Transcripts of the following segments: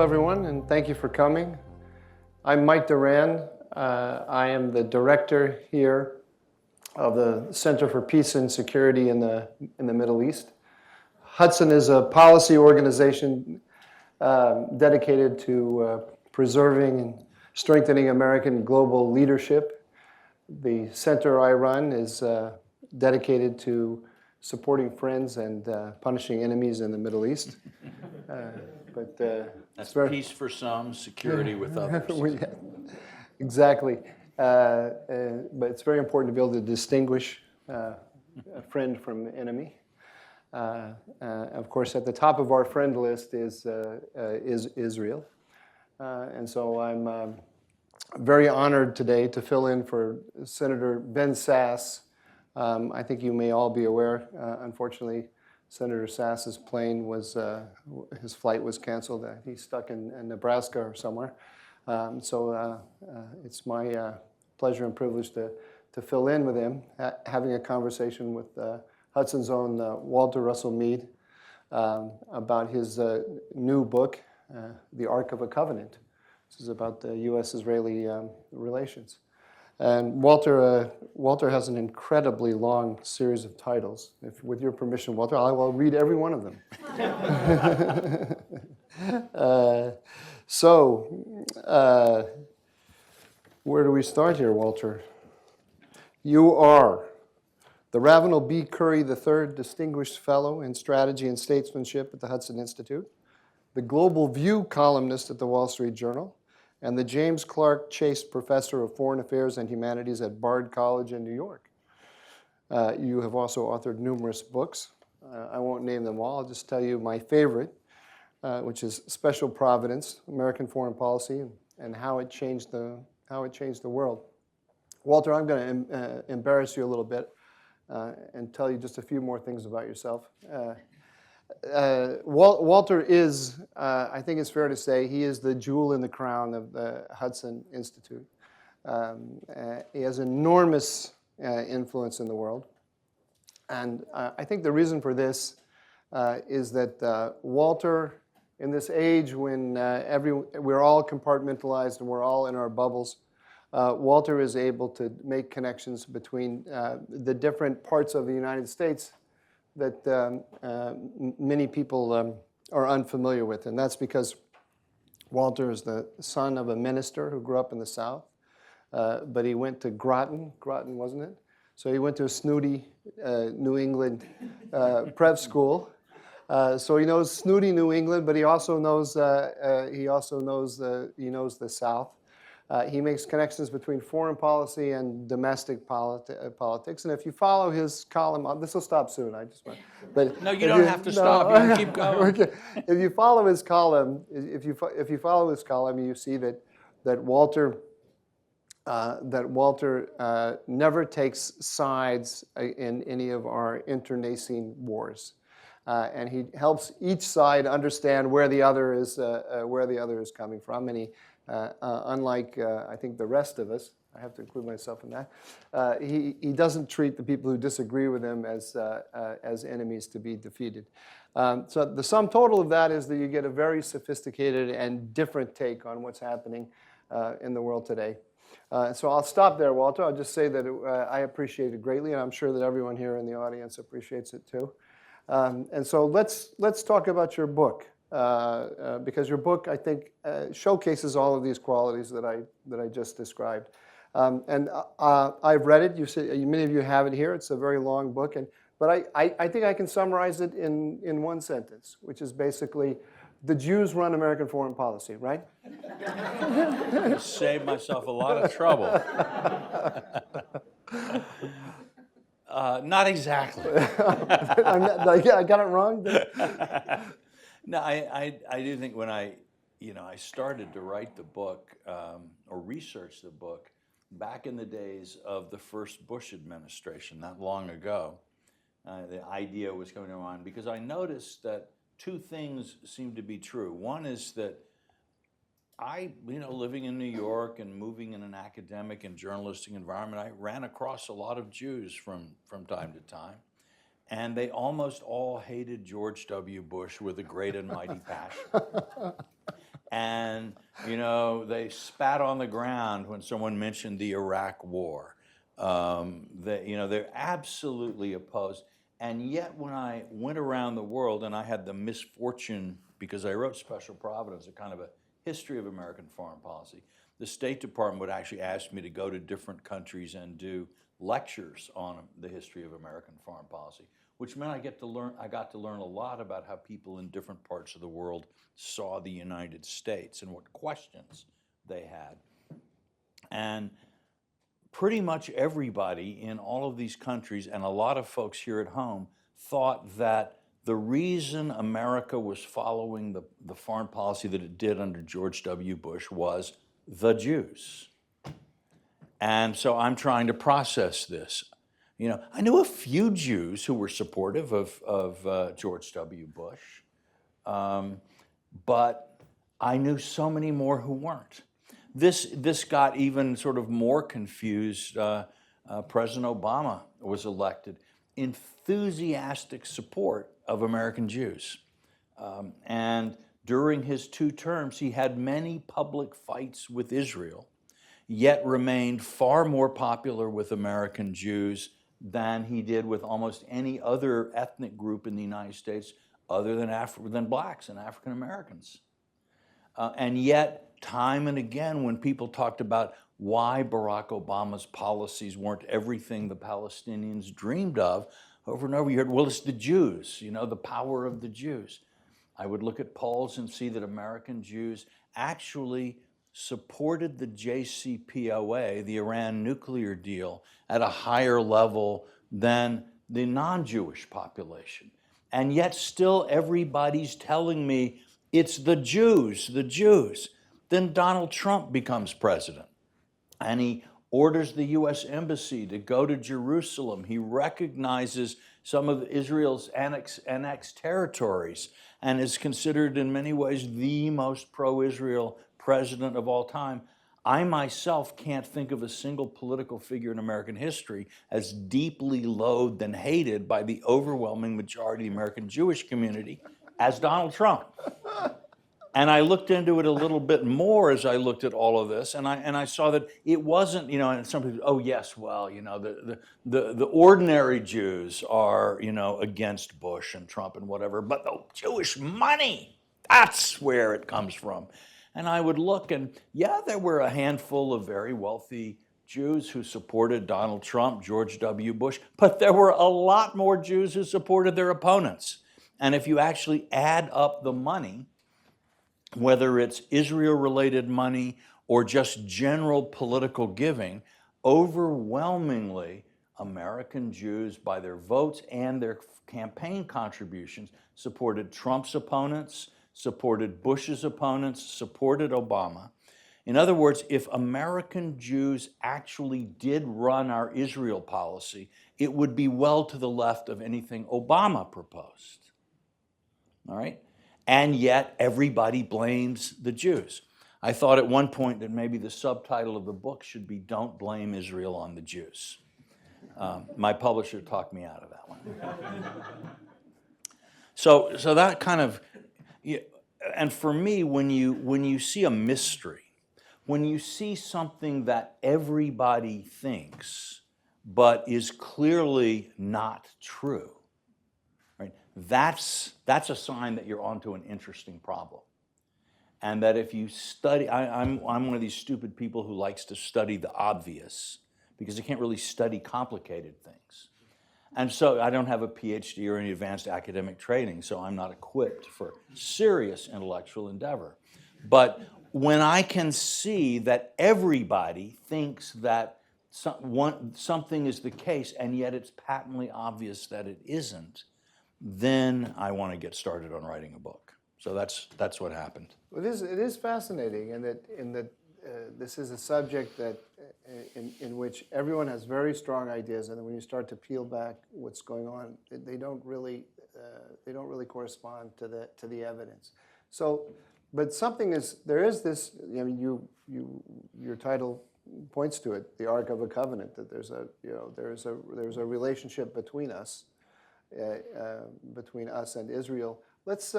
everyone, and thank you for coming. I'm Mike Doran. I am the director here of the Center for Peace and Security in the Middle East. Hudson is a policy organization dedicated to preserving and strengthening American global leadership. The center I run is dedicated to supporting friends and punishing enemies in the Middle East. That's peace for some, security with others. Yeah, exactly. But it's very important to be able to distinguish a friend from enemy. Of course, at the top of our friend list is Israel. And so I'm very honored today to fill in for Senator Ben Sasse. I think you may all be aware, unfortunately, Senator Sasse's plane was, his flight was canceled. He's stuck in Nebraska or somewhere. It's my pleasure and privilege to fill in with him, having a conversation with Hudson's own Walter Russell Mead about his new book, The Ark of a Covenant. This is about the U.S. Israeli relations. And Walter has an incredibly long series of titles. With your permission, Walter, I will read every one of them. Where do we start here, Walter? You are the Ravenel B. Curry III Distinguished Fellow in Strategy and Statesmanship at the Hudson Institute, the Global View columnist at the Wall Street Journal, and the James Clark Chase Professor of Foreign Affairs and Humanities at Bard College in New York. You have also authored numerous books. I won't name them all. I'll just tell you my favorite, which is Special Providence, American Foreign Policy, and how it changed the world. Walter, I'm going to embarrass you a little bit and tell you just a few more things about yourself. Walter is, I think it's fair to say, he is the jewel in the crown of the Hudson Institute. He has enormous influence in the world. And I think the reason for this is that Walter, in this age when we're all compartmentalized and we're all in our bubbles, Walter is able to make connections between the different parts of the United States that many people are unfamiliar with. And that's because Walter is the son of a minister who grew up in the South, but he went to Groton, wasn't it? So he went to a snooty New England prep school. So he knows snooty New England, but he also knows the South. He makes connections between foreign policy and domestic politics. And if you follow his column, this will stop soon. But no, you don't have to stop. You can keep going. Okay. If you follow his column, you see that Walter never takes sides in any of our internecine wars. And he helps each side understand where the other is coming from. And he, unlike I think the rest of us, I have to include myself in that, he doesn't treat the people who disagree with him as enemies to be defeated. So the sum total of that is that you get a very sophisticated and different take on what's happening in the world today. So I'll stop there, Walter. I'll just say that I appreciate it greatly, and I'm sure that everyone here in the audience appreciates it too. And so let's talk about your book. Because your book, I think, showcases all of these qualities that I just described. I've read it. Many of you have it here. It's a very long book, but I think I can summarize it in one sentence, which is basically, the Jews run American foreign policy, right? I saved myself a lot of trouble. Not exactly. I got it wrong? No, I do think when I started to write the book or research the book back in the days of the first Bush administration, not long ago, the idea was coming around because I noticed that two things seemed to be true. One is that living in New York and moving in an academic and journalistic environment, I ran across a lot of Jews from time to time. And they almost all hated George W. Bush with a great and mighty passion. And, they spat on the ground when someone mentioned the Iraq War. They're absolutely opposed. And yet when I went around the world, and I had the misfortune, because I wrote Special Providence, a kind of a history of American foreign policy, the State Department would actually ask me to go to different countries and do lectures on the history of American foreign policy, which meant I got to learn a lot about how people in different parts of the world saw the United States and what questions they had. And pretty much everybody in all of these countries, and a lot of folks here at home, thought that the reason America was following the foreign policy that it did under George W. Bush was the Jews. And so I'm trying to process this. I knew a few Jews who were supportive of George W. Bush, but I knew so many more who weren't. This got even sort of more confused. President Obama was elected. Enthusiastic support of American Jews. And during his 2 terms, he had many public fights with Israel, yet remained far more popular with American Jews than he did with almost any other ethnic group in the United States other than blacks and African Americans. And yet, time and again, when people talked about why Barack Obama's policies weren't everything the Palestinians dreamed of, over and over you heard, well, it's the Jews, the power of the Jews. I would look at polls and see that American Jews actually supported the JCPOA, the Iran nuclear deal, at a higher level than the non-Jewish population. And yet still everybody's telling me it's the Jews, the Jews. Then Donald Trump becomes president, and he orders the U.S. Embassy to go to Jerusalem. He recognizes some of Israel's annexed territories and is considered in many ways the most pro-Israel president of all time. I myself can't think of a single political figure in American history as deeply loathed and hated by the overwhelming majority of the American Jewish community as Donald Trump. And I looked into it a little bit more as I looked at all of this, and I saw that it wasn't, and some people, oh yes, well, the ordinary Jews are, against Bush and Trump and whatever, but the Jewish money, that's where it comes from. And I would look, and yeah, there were a handful of very wealthy Jews who supported Donald Trump, George W. Bush, but there were a lot more Jews who supported their opponents. And if you actually add up the money, whether it's Israel-related money or just general political giving, overwhelmingly, American Jews, by their votes and their campaign contributions, supported Trump's opponents, supported Bush's opponents, supported Obama. In other words, if American Jews actually did run our Israel policy, it would be well to the left of anything Obama proposed. All right? And yet everybody blames the Jews. I thought at one point that maybe the subtitle of the book should be "Don't Blame Israel on the Jews." My publisher talked me out of that one. So that kind of, and for me, when you see a mystery, when you see something that everybody thinks but is clearly not true, right? That's a sign that you're onto an interesting problem. And that if you study, I'm one of these stupid people who likes to study the obvious because I can't really study complicated things. And so I don't have a PhD or any advanced academic training, so I'm not equipped for serious intellectual endeavor. But when I can see that everybody thinks that something is the case and yet it's patently obvious that it isn't, then I want to get started on writing a book. So that's what happened. Well, it is fascinating in that this is a subject that in which everyone has very strong ideas, and then when you start to peel back what's going on, they don't really correspond to the evidence. So, but there is this. I mean, your title points to it, the Ark of a Covenant. That there's a relationship between us and Israel. Let's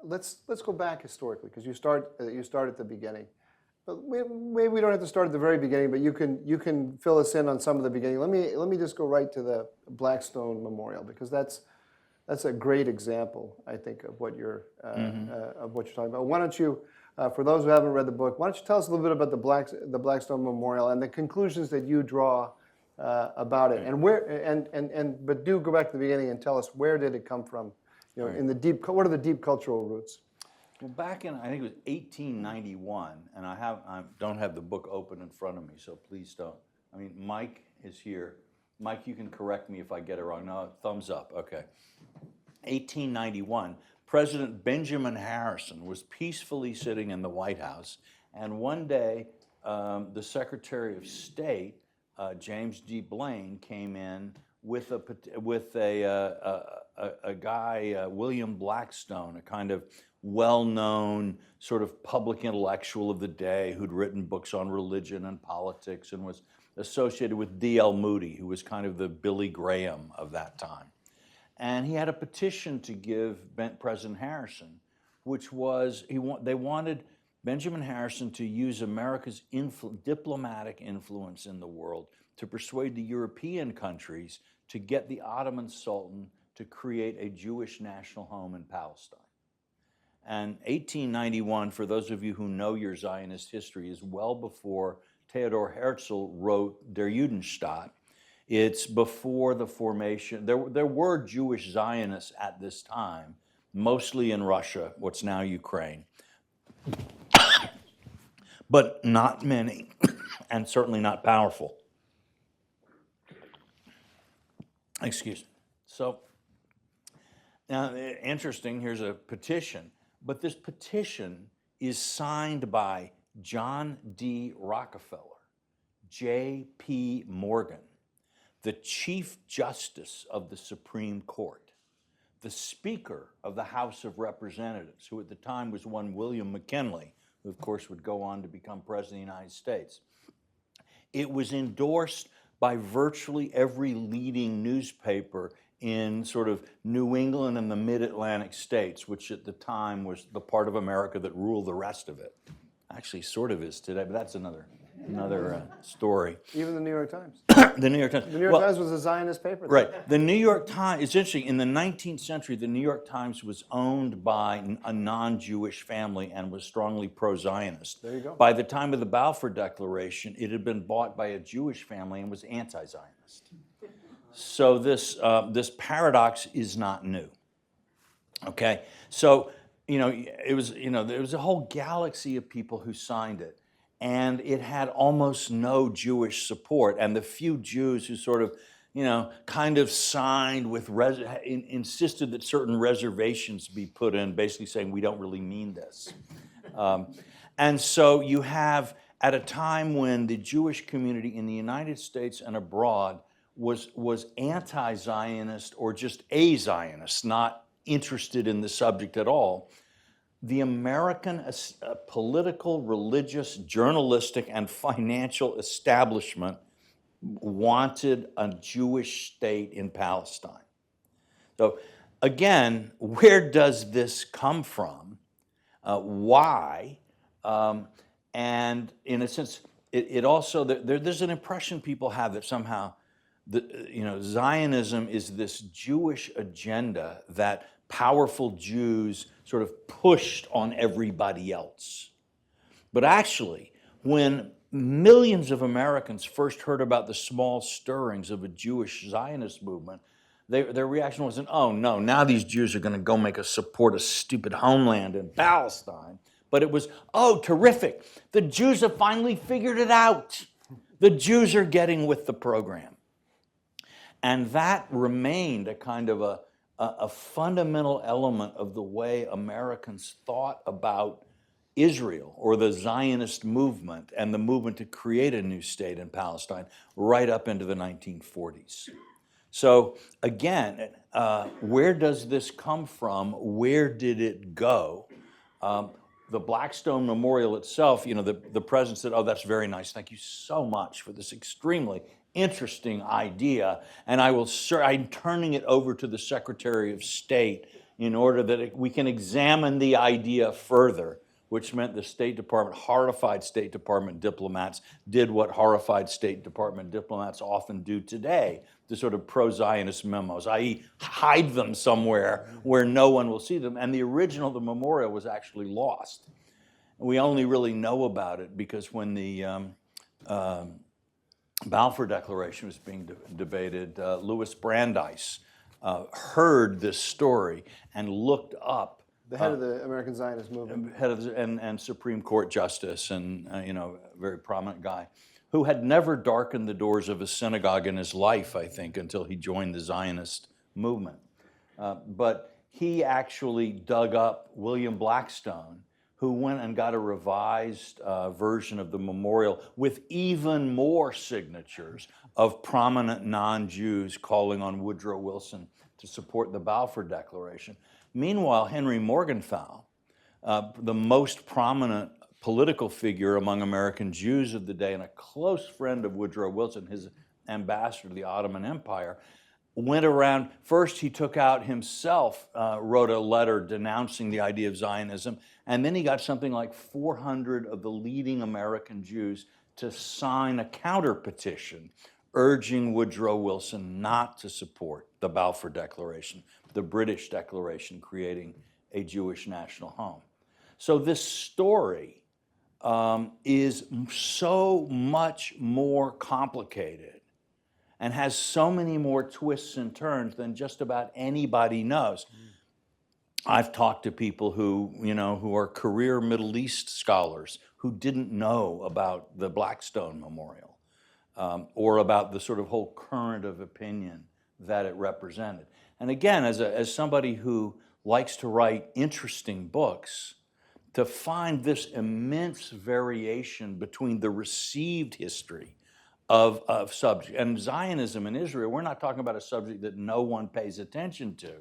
let's go back historically, because you start at the beginning. But maybe we don't have to start at the very beginning, but you can fill us in on some of the beginning. Let me just go right to the Blackstone Memorial, because that's a great example, I think, of what you're talking about. Why don't you, for those who haven't read the book, why don't you tell us a little bit about the Blackstone Memorial and the conclusions that you draw about it, and but do go back to the beginning and tell us, where did it come from? In the what are the deep cultural roots? Well, back in, I think it was 1891, and I don't have the book open in front of me, so please don't. I mean, Mike is here. Mike, you can correct me if I get it wrong. No, thumbs up. Okay. 1891, President Benjamin Harrison was peacefully sitting in the White House, and one day the Secretary of State, James D. Blaine, came in with a guy, William Blackstone, a kind of well-known sort of public intellectual of the day who'd written books on religion and politics and was associated with D.L. Moody, who was kind of the Billy Graham of that time. And he had a petition to give President Harrison, which was they wanted Benjamin Harrison to use America's diplomatic influence in the world to persuade the European countries to get the Ottoman Sultan to create a Jewish national home in Palestine. And 1891, for those of you who know your Zionist history, is well before Theodor Herzl wrote Der Judenstaat. It's before the formation. There were Jewish Zionists at this time, mostly in Russia, what's now Ukraine, but not many, and certainly not powerful. Excuse me. So, now, interesting, here's a petition, but this petition is signed by John D. Rockefeller, J.P. Morgan, the Chief Justice of the Supreme Court, the Speaker of the House of Representatives, who at the time was one William McKinley, who of course would go on to become President of the United States. It was endorsed by virtually every leading newspaper in sort of New England and the mid-Atlantic states, which at the time was the part of America that ruled the rest of it. Actually, sort of is today, but that's another story. Even the New York Times. The New York Times. The New York Times was a Zionist paper. Right. The New York Times, it's interesting, in the 19th century, the New York Times was owned by a non-Jewish family and was strongly pro-Zionist. There you go. By the time of the Balfour Declaration, it had been bought by a Jewish family and was anti-Zionist. So this paradox is not new. Okay? So, there was a whole galaxy of people who signed it. And it had almost no Jewish support. And the few Jews who sort of, kind of signed with, insisted that certain reservations be put in, basically saying, we don't really mean this. And so you have, at a time when the Jewish community in the United States and abroad was anti-Zionist or just a-Zionist, not interested in the subject at all, the American political, religious, journalistic, and financial establishment wanted a Jewish state in Palestine. So again, where does this come from? Why? And in a sense, it also, there's an impression people have that somehow Zionism is this Jewish agenda that powerful Jews sort of pushed on everybody else. But actually, when millions of Americans first heard about the small stirrings of a Jewish Zionist movement, their reaction wasn't, oh no, now these Jews are going to go support a stupid homeland in Palestine. But it was, oh, terrific. The Jews have finally figured it out. The Jews are getting with the program. And that remained a kind of a fundamental element of the way Americans thought about Israel or the Zionist movement and the movement to create a new state in Palestine right up into the 1940s. So again, where does this come from? Where did it go? The Blackstone Memorial itself, the president said, oh, that's very nice. Thank you so much for this extremely interesting idea. And I'm turning it over to the Secretary of State in order that we can examine the idea further, which meant the State Department, horrified State Department diplomats did what horrified State Department diplomats often do today, the sort of pro-Zionist memos, i.e. hide them somewhere where no one will see them. And the original, the memorial, was actually lost. We only really know about it because when the Balfour Declaration was being debated, Louis Brandeis heard this story and looked up. The head of the American Zionist movement. Head of and Supreme Court Justice, and a very prominent guy, who had never darkened the doors of a synagogue in his life, I think, until he joined the Zionist movement. But he actually dug up William Blackstone, who went and got a revised version of the memorial with even more signatures of prominent non-Jews calling on Woodrow Wilson to support the Balfour Declaration. Meanwhile, Henry Morgenthau, the most prominent political figure among American Jews of the day and a close friend of Woodrow Wilson, his ambassador to the Ottoman Empire, went around. First, he took out himself, wrote a letter denouncing the idea of Zionism, and then he got something like 400 of the leading American Jews to sign a counter petition urging Woodrow Wilson not to support the Balfour Declaration, the British declaration creating a Jewish national home. So this story is so much more complicated and has so many more twists and turns than just about anybody knows. I've talked to people who are career Middle East scholars who didn't know about the Blackstone Memorial or about the sort of whole current of opinion that it represented. And again, as somebody who likes to write interesting books, to find this immense variation between the received history of subject. And Zionism in Israel, we're not talking about a subject that no one pays attention to.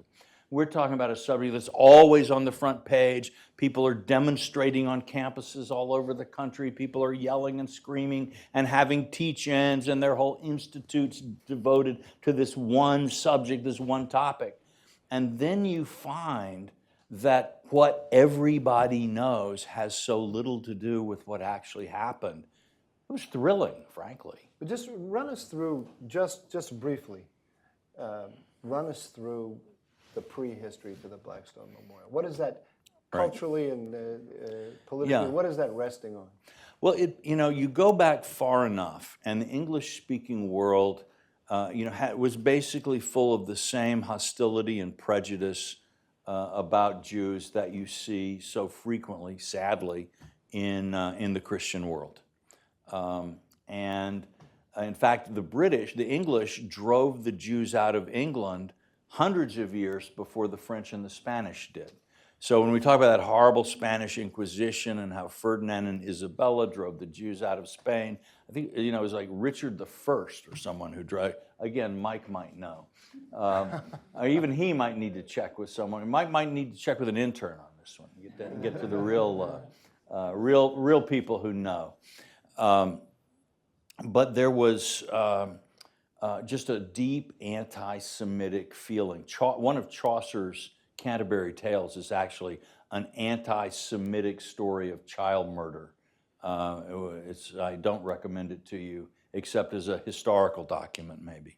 We're talking about a subject that's always on the front page. People are demonstrating on campuses all over the country. People are yelling and screaming and having teach-ins, and their whole institutes devoted to this one subject, this one topic. And then you find that what everybody knows has so little to do with what actually happened. It was thrilling, frankly. But just run us through, just briefly, run us through the prehistory to the Blackstone Memorial. What is that culturally and politically, what is that resting on? Well, you go back far enough, and the English-speaking world, was basically full of the same hostility and prejudice about Jews that you see so frequently, sadly, in the Christian world. And in fact, the English drove the Jews out of England hundreds of years before the French and the Spanish did. So when we talk about that horrible Spanish Inquisition and how Ferdinand and Isabella drove the Jews out of Spain, I think it was like Richard I or someone who drove. Again, Mike might know. Or even he might need to check with someone. Mike might need to check with an intern on this one. Get to the real people who know. But there was just a deep anti-Semitic feeling. One of Chaucer's Canterbury Tales is actually an anti-Semitic story of child murder. I don't recommend it to you, except as a historical document, maybe.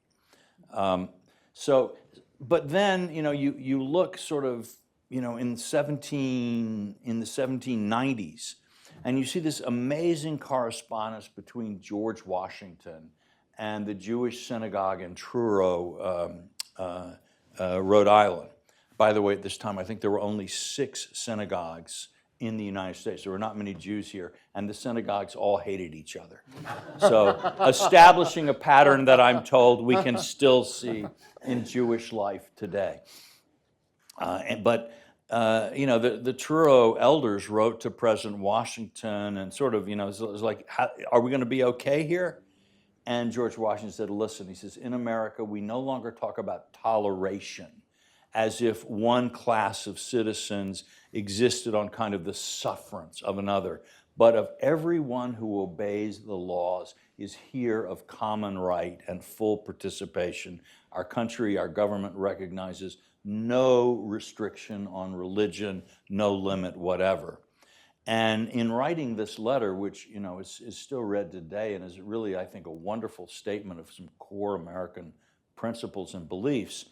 But then you look sort of in the 1790s, and you see this amazing correspondence between George Washington and the Jewish synagogue in Truro, Rhode Island. By the way, at this time, I think there were only 6 synagogues in the United States. There were not many Jews here, and the synagogues all hated each other. So establishing a pattern that I'm told we can still see in Jewish life today. But the Truro elders wrote to President Washington and sort of, it was like, are we going to be okay here? And George Washington said, listen, he says, in America, we no longer talk about toleration as if one class of citizens existed on kind of the sufferance of another, but of everyone who obeys the laws is here of common right and full participation. Our country, our government recognizes no restriction on religion, no limit, whatever. And in writing this letter, which is still read today and is really, I think, a wonderful statement of some core American principles and beliefs,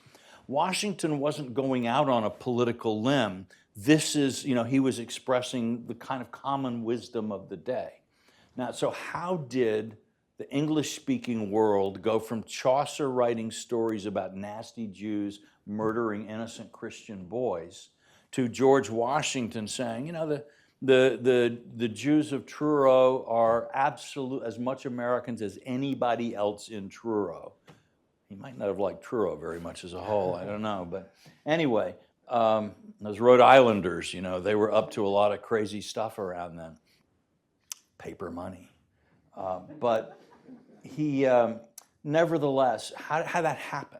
Washington wasn't going out on a political limb. This is, he was expressing the kind of common wisdom of the day. Now, so how did the English-speaking world go from Chaucer writing stories about nasty Jews murdering innocent Christian boys to George Washington saying, the Jews of Truro are as much Americans as anybody else in Truro. He might not have liked Truro very much as a whole, I don't know. But anyway, those Rhode Islanders, they were up to a lot of crazy stuff around then. Paper money. But he, nevertheless, how that happen?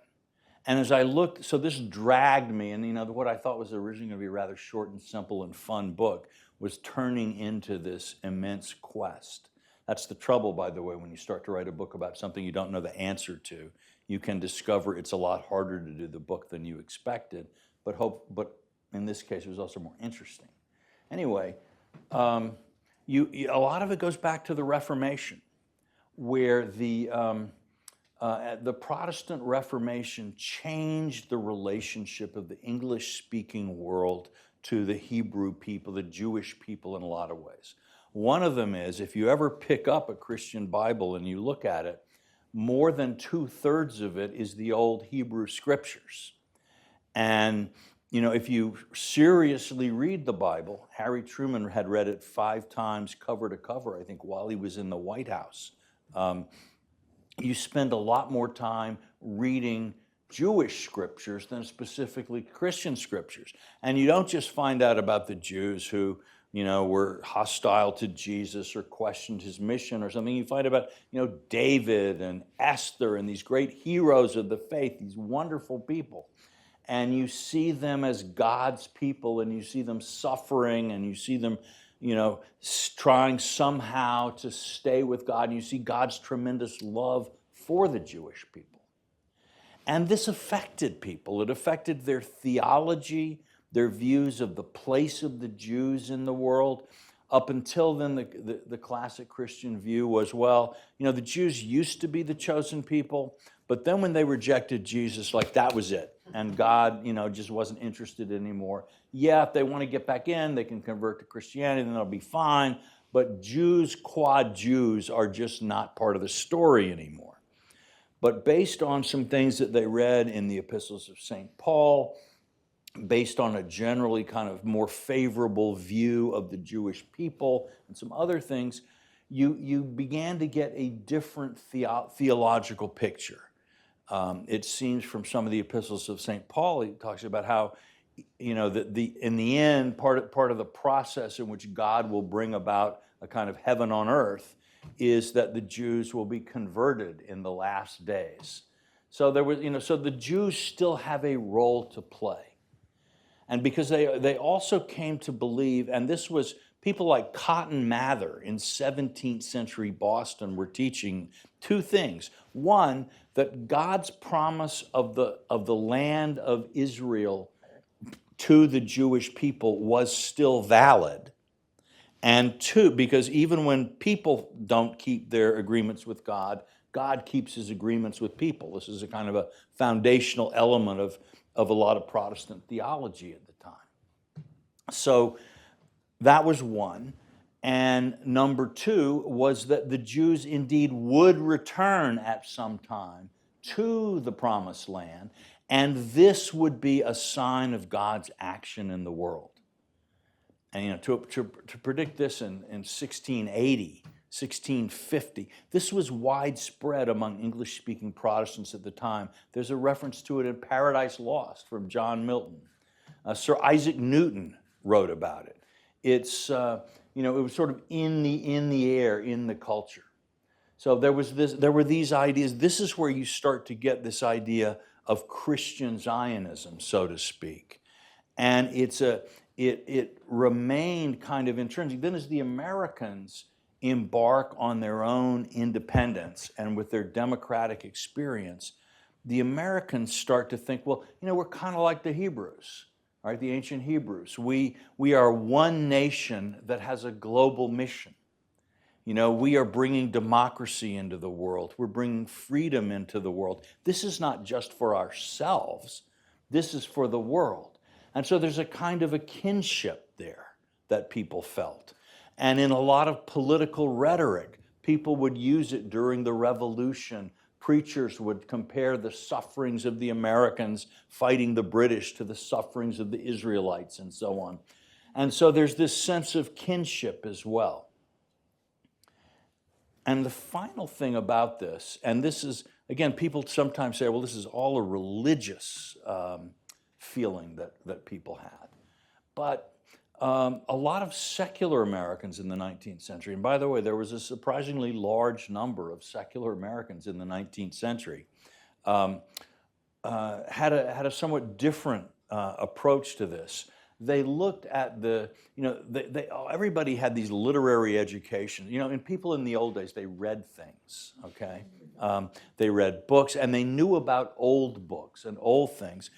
And as I looked, so this dragged me, and what I thought was originally going to be a rather short and simple and fun book was turning into this immense quest. That's the trouble, by the way, when you start to write a book about something you don't know the answer to. You can discover it's a lot harder to do the book than you expected, but in this case, it was also more interesting. Anyway, a lot of it goes back to the Reformation, where the Protestant Reformation changed the relationship of the English-speaking world to the Hebrew people, the Jewish people, in a lot of ways. One of them is, if you ever pick up a Christian Bible and you look at it, more than 2/3 of it is the old Hebrew scriptures. And if you seriously read the Bible, Harry Truman had read it 5 times cover to cover, I think, while he was in the White House. You spend a lot more time reading Jewish scriptures than specifically Christian scriptures. And you don't just find out about the Jews who, were hostile to Jesus or questioned his mission or something. You find about, David and Esther and these great heroes of the faith, these wonderful people. And you see them as God's people, and you see them suffering, and you see them, trying somehow to stay with God. And you see God's tremendous love for the Jewish people. And this affected people. It affected their theology, their views of the place of the Jews in the world. Up until then, the classic Christian view was, the Jews used to be the chosen people, but then when they rejected Jesus, that was it. And God, just wasn't interested anymore. Yeah, if they want to get back in, they can convert to Christianity, then they'll be fine. But Jews, quad Jews, are just not part of the story anymore. But based on some things that they read in the epistles of St. Paul, based on a generally kind of more favorable view of the Jewish people and some other things, you began to get a different theological picture. It seems from some of the epistles of St. Paul, he talks about how, that in the end, part of the process in which God will bring about a kind of heaven on earth is that the Jews will be converted in the last days. So so the Jews still have a role to play. And because they also came to believe, and this was people like Cotton Mather in 17th century Boston were teaching 2 things. One, that God's promise of the land of Israel to the Jewish people was still valid. And 2, because even when people don't keep their agreements with God, God keeps his agreements with people. This is a kind of a foundational element of a lot of Protestant theology at the time. So that was one. And number 2 was that the Jews indeed would return at some time to the promised land, and this would be a sign of God's action in the world. And to predict this in 1680, 1650, this was widespread among English-speaking Protestants at the time. There's a reference to it in Paradise Lost from John Milton. Sir Isaac Newton wrote about it. It's it was sort of in the air, in the culture. So there were these ideas. This is where you start to get this idea of Christian Zionism, so to speak, and it remained kind of intrinsic. Then as the Americans embark on their own independence and with their democratic experience, the Americans start to think, well, we're kind of like the Hebrews, right? The ancient Hebrews. We are one nation that has a global mission. We are bringing democracy into the world. We're bringing freedom into the world. This is not just for ourselves. This is for the world. And so there's a kind of a kinship there that people felt. And in a lot of political rhetoric, people would use it during the Revolution. Preachers would compare the sufferings of the Americans fighting the British to the sufferings of the Israelites and so on. And so there's this sense of kinship as well. And the final thing about this, and this is, again, people sometimes say, well, this is all a religious feeling that people had. But a lot of secular Americans in the 19th century, and by the way, there was a surprisingly large number of secular Americans in the 19th century, had a somewhat different approach to this. They looked at everybody had these literary educations. And people in the old days, they read things, okay? They read books, and they knew about old books and old things.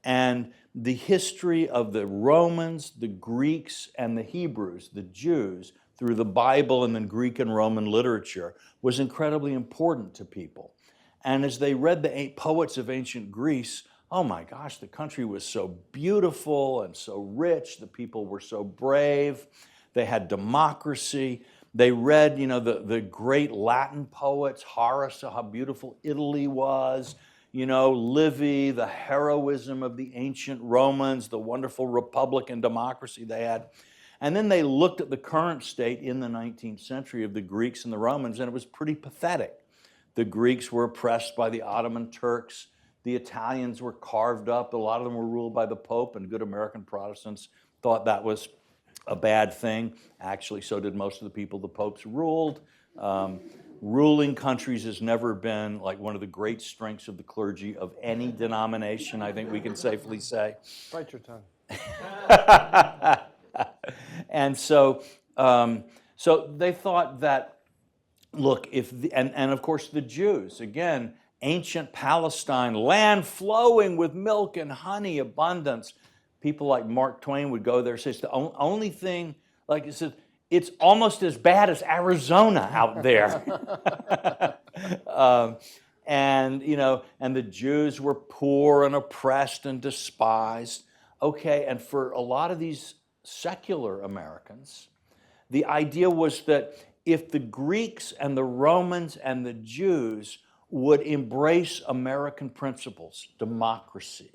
And the history of the Romans, the Greeks, and the Hebrews, the Jews, through the Bible and then Greek and Roman literature, was incredibly important to people. And as they read the poets of ancient Greece, oh my gosh, the country was so beautiful and so rich. The people were so brave. They had democracy. They read, the great Latin poets, Horace, how beautiful Italy was. Livy, the heroism of the ancient Romans, the wonderful republic and democracy they had. And then they looked at the current state in the 19th century of the Greeks and the Romans, and it was pretty pathetic. The Greeks were oppressed by the Ottoman Turks. The Italians were carved up. A lot of them were ruled by the Pope, and good American Protestants thought that was a bad thing. Actually, so did most of the people the popes ruled. Ruling countries has never been like one of the great strengths of the clergy of any denomination, I think we can safely say. Bite your tongue. And so they thought that, look, and of course the Jews, again, ancient Palestine, land flowing with milk and honey, abundance. People like Mark Twain would go there and say, it's the only thing, like it says, it's almost as bad as Arizona out there. And the Jews were poor and oppressed and despised. Okay, and for a lot of these secular Americans, the idea was that if the Greeks and the Romans and the Jews would embrace American principles, democracy,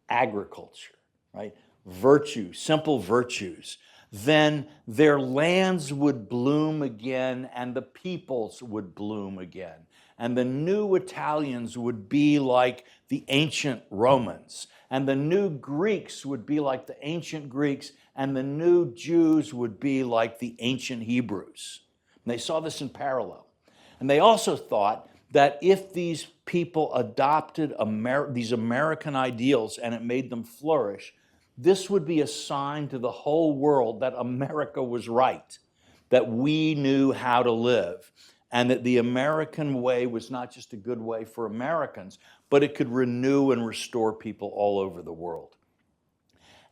agriculture, right, virtue, simple virtues, then their lands would bloom again and the peoples would bloom again. And the new Italians would be like the ancient Romans. And the new Greeks would be like the ancient Greeks. And the new Jews would be like the ancient Hebrews. And they saw this in parallel. And they also thought that if these people adopted these American ideals and it made them flourish, this would be a sign to the whole world that America was right, that we knew how to live, and that the American way was not just a good way for Americans, but it could renew and restore people all over the world.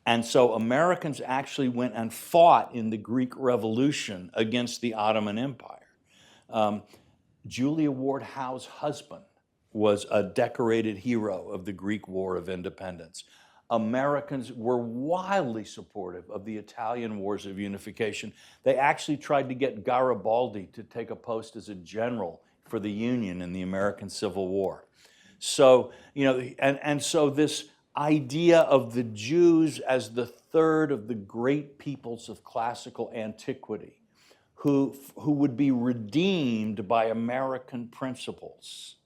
And so Americans actually went and fought in the Greek Revolution against the Ottoman Empire. Julia Ward Howe's husband was a decorated hero of the Greek War of Independence. Americans were wildly supportive of the Italian Wars of Unification. They actually tried to get Garibaldi to take a post as a general for the Union in the American Civil War. So, and so this idea of the Jews as the third of the great peoples of classical antiquity, who would be redeemed by American principles,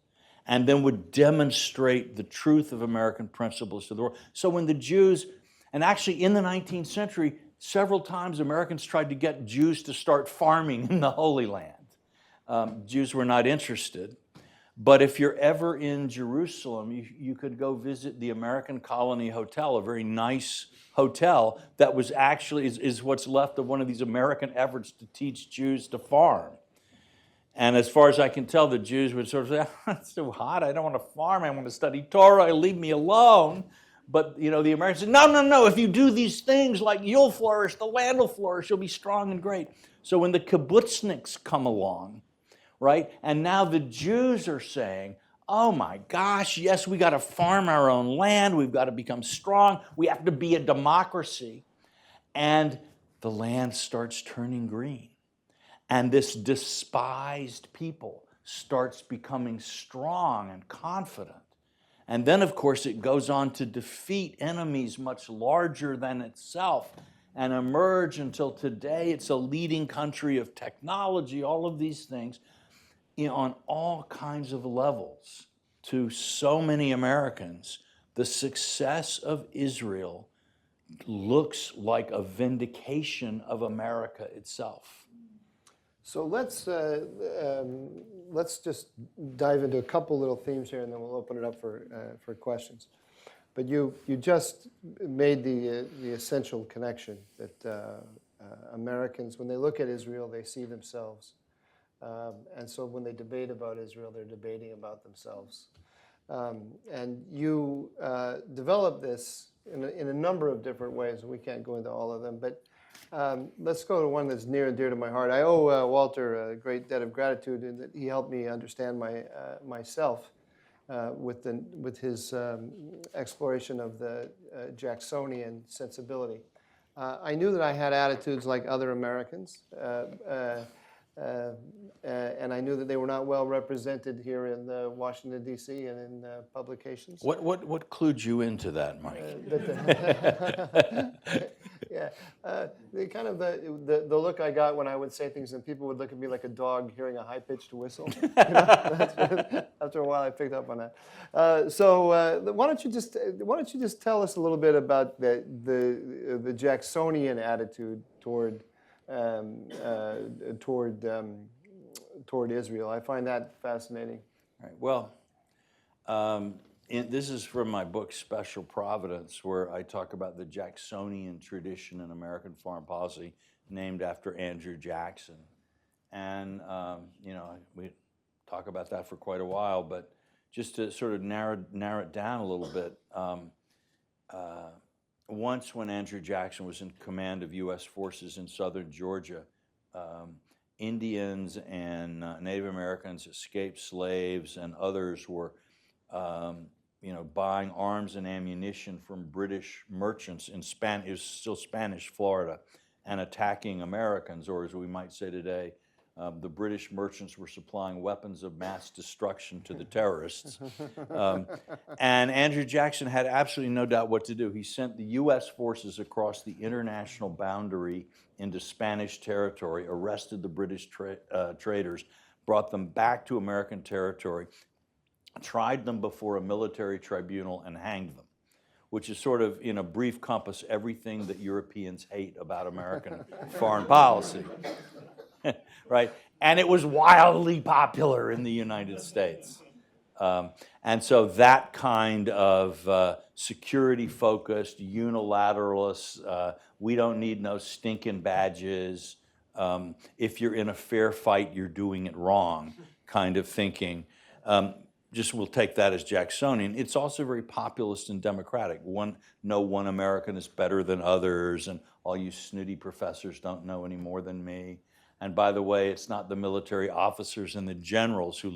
and then would demonstrate the truth of American principles to the world. So when the Jews, and actually in the 19th century, several times Americans tried to get Jews to start farming in the Holy Land. Jews were not interested. But if you're ever in Jerusalem, you could go visit the American Colony Hotel, a very nice hotel that was actually is what's left of one of these American efforts to teach Jews to farm. And as far as I can tell, the Jews would sort of say, it's too hot, I don't want to farm, I want to study Torah, leave me alone. But the Americans said, no, no, no, if you do these things, like you'll flourish, the land will flourish, you'll be strong and great. So when the kibbutzniks come along, right, and now the Jews are saying, oh my gosh, yes, we got to farm our own land, we've got to become strong, we have to be a democracy. And the land starts turning green. And this despised people starts becoming strong and confident. And then, of course, it goes on to defeat enemies much larger than itself and emerge until today. It's a leading country of technology, all of these things, on all kinds of levels. To so many Americans, the success of Israel looks like a vindication of America itself. So let's just dive into a couple little themes here, and then we'll open it up for questions. But you just made the essential connection that Americans, when they look at Israel, they see themselves, and so when they debate about Israel, they're debating about themselves. And you developed this in a number of different ways, and we can't go into all of them, but let's go to one that's near and dear to my heart. I owe Walter a great debt of gratitude in that he helped me understand myself with his exploration of the Jacksonian sensibility. I knew that I had attitudes like other Americans, and I knew that they were not well represented here in Washington, D.C. and in publications. What clued you into that, Mike? Yeah, the kind of the look I got when I would say things, and people would look at me like a dog hearing a high-pitched whistle. After a while, I picked up on that. So why don't you just tell us a little bit about the Jacksonian attitude toward Israel? I find that fascinating. All right. Well, this is from my book, Special Providence, where I talk about the Jacksonian tradition in American foreign policy, named after Andrew Jackson. And, we talk about that for quite a while, but just to sort of narrow it down a little bit, once when Andrew Jackson was in command of U.S. forces in southern Georgia, Indians and Native Americans, escaped slaves, and others were buying arms and ammunition from British merchants in it was still Spanish Florida, and attacking Americans, or as we might say today, the British merchants were supplying weapons of mass destruction to the terrorists. And Andrew Jackson had absolutely no doubt what to do. He sent the U.S. forces across the international boundary into Spanish territory, arrested the British traders, brought them back to American territory, tried them before a military tribunal, and hanged them, which is sort of, in a brief compass, everything that Europeans hate about American foreign policy. Right? And it was wildly popular in the United States. And so that kind of security-focused, unilateralist, we don't need no stinking badges, if you're in a fair fight, you're doing it wrong kind of thinking, just we'll take that as Jacksonian. It's also very populist and democratic. No one American is better than others, and all you snooty professors don't know any more than me. And by the way, it's not the military officers and the generals who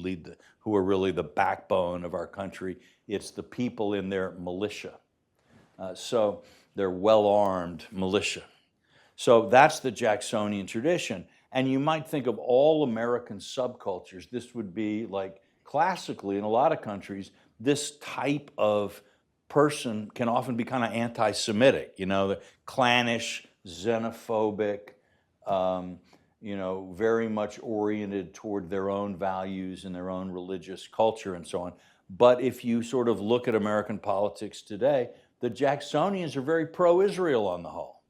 are really the backbone of our country. It's the people in their militia. So they're well-armed militia. So that's the Jacksonian tradition. And you might think of all American subcultures. This would be like, classically, in a lot of countries, this type of person can often be kind of anti-Semitic, the clannish, xenophobic, very much oriented toward their own values and their own religious culture and so on. But if you sort of look at American politics today, the Jacksonians are very pro-Israel on the whole.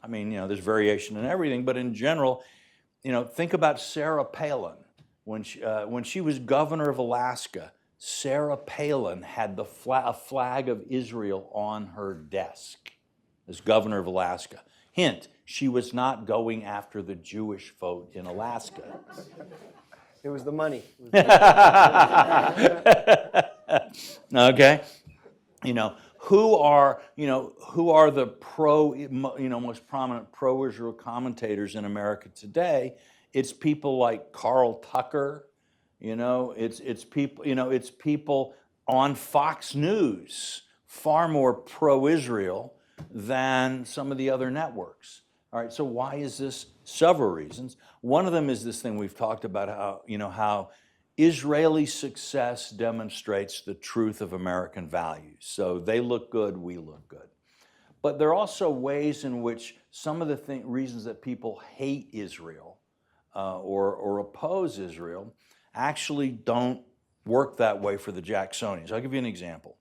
I mean, there's variation in everything, but in general, think about Sarah Palin. When she was governor of Alaska, Sarah Palin had a flag of Israel on her desk as governor of Alaska. Hint, she was not going after the Jewish vote in Alaska. It was the money. Okay, who are the most prominent pro-Israel commentators in America today? It's people like Carl Tucker. It's people on Fox News, far more pro-Israel than some of the other networks. All right, so why is this? Several reasons. One of them is this thing we've talked about, how Israeli success demonstrates the truth of American values. So they look good, we look good. But there are also ways in which some of the reasons that people hate Israel or oppose Israel actually don't work that way for the Jacksonians. I'll give you an example.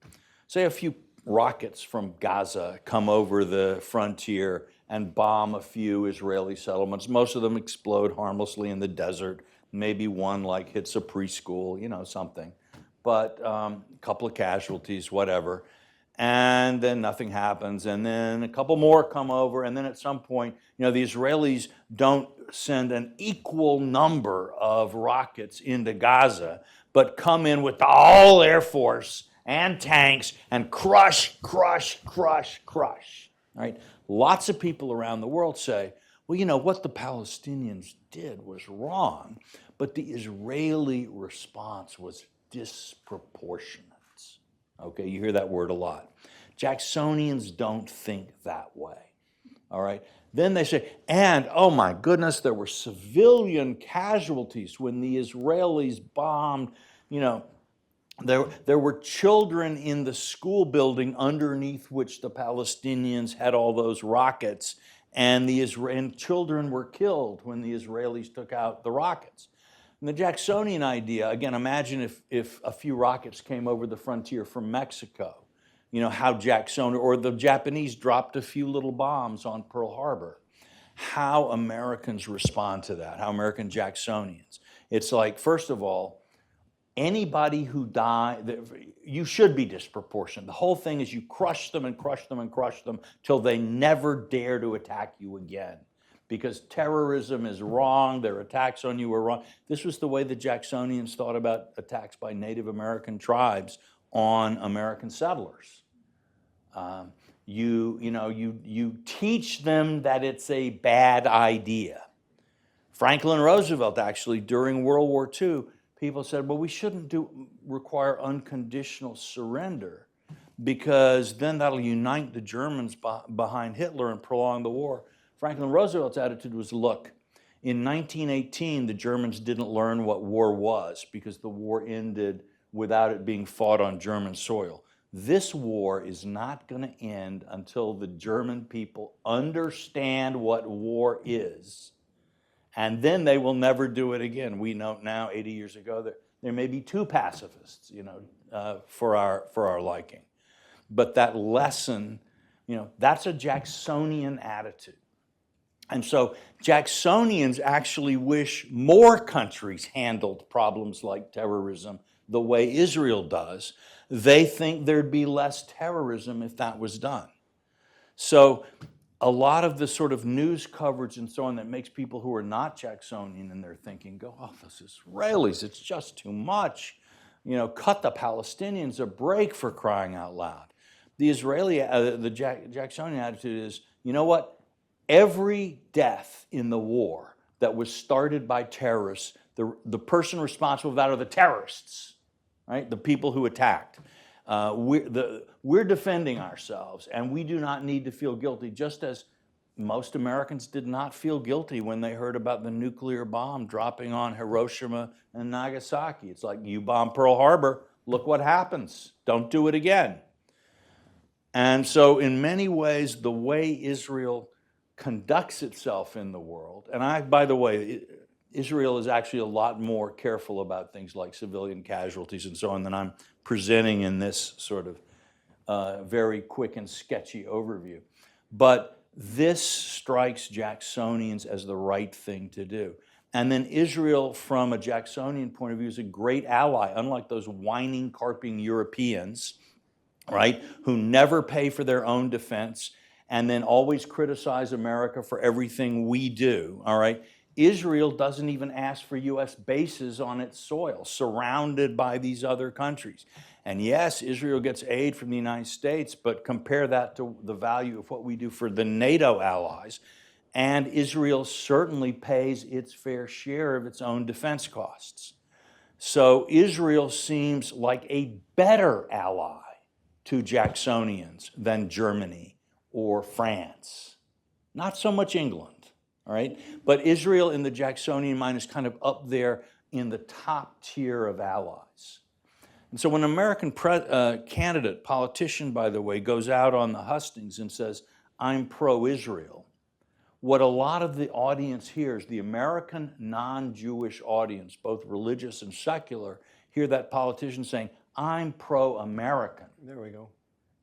Say a few rockets from Gaza come over the frontier and bomb a few Israeli settlements. Most of them explode harmlessly in the desert. Maybe one hits a preschool, something. But a couple of casualties, whatever. And then nothing happens. And then a couple more come over. And then at some point, the Israelis don't send an equal number of rockets into Gaza, but come in with the whole Air Force and tanks and crush. Right? Lots of people around the world say, well, what the Palestinians did was wrong, but the Israeli response was disproportionate. Okay, you hear that word a lot. Jacksonians don't think that way. All right? Then they say, and oh my goodness, there were civilian casualties when the Israelis bombed, There were children in the school building underneath which the Palestinians had all those rockets, and children were killed when the Israelis took out the rockets. And the Jacksonian idea, again, imagine if a few rockets came over the frontier from Mexico, how Jacksonian, or the Japanese dropped a few little bombs on Pearl Harbor. How Americans respond to that, how American Jacksonians. It's like, first of all, anybody who died, you should be disproportionate. The whole thing is you crush them and crush them and crush them till they never dare to attack you again. Because terrorism is wrong, their attacks on you are wrong. This was the way the Jacksonians thought about attacks by Native American tribes on American settlers. You teach them that it's a bad idea. Franklin Roosevelt, actually, during World War II, people said, well, we shouldn't require unconditional surrender because then that'll unite the Germans behind Hitler and prolong the war. Franklin Roosevelt's attitude was, look, in 1918, the Germans didn't learn what war was because the war ended without it being fought on German soil. This war is not going to end until the German people understand what war is, and then they will never do it again. We know now, 80 years ago, that there may be two pacifists, for our liking. But that lesson, that's a Jacksonian attitude. And so Jacksonians actually wish more countries handled problems like terrorism the way Israel does. They think there'd be less terrorism if that was done. So a lot of the sort of news coverage and so on that makes people who are not Jacksonian in their thinking go, oh, those Israelis, it's just too much. Cut the Palestinians a break, for crying out loud. The Jacksonian attitude is, you know what? Every death in the war that was started by terrorists, the person responsible for that are the terrorists, right? The people who attacked. We're defending ourselves, and we do not need to feel guilty, just as most Americans did not feel guilty when they heard about the nuclear bomb dropping on Hiroshima and Nagasaki. It's like, you bomb Pearl Harbor, look what happens. Don't do it again. And so in many ways, the way Israel conducts itself in the world, and by the way, Israel is actually a lot more careful about things like civilian casualties and so on than I'm presenting in this sort of very quick and sketchy overview. But this strikes Jacksonians as the right thing to do. And then Israel, from a Jacksonian point of view, is a great ally, unlike those whining, carping Europeans, right, who never pay for their own defense and then always criticize America for everything we do, all right? Israel doesn't even ask for U.S. bases on its soil, surrounded by these other countries. And yes, Israel gets aid from the United States, but compare that to the value of what we do for the NATO allies. And Israel certainly pays its fair share of its own defense costs. So Israel seems like a better ally to Jacksonians than Germany or France. Not so much England, all right? But Israel in the Jacksonian mind is kind of up there in the top tier of allies. And so when an American candidate, politician, by the way, goes out on the hustings and says, I'm pro-Israel, what a lot of the audience hears, the American non-Jewish audience, both religious and secular, hear that politician saying, I'm pro-American. There we go.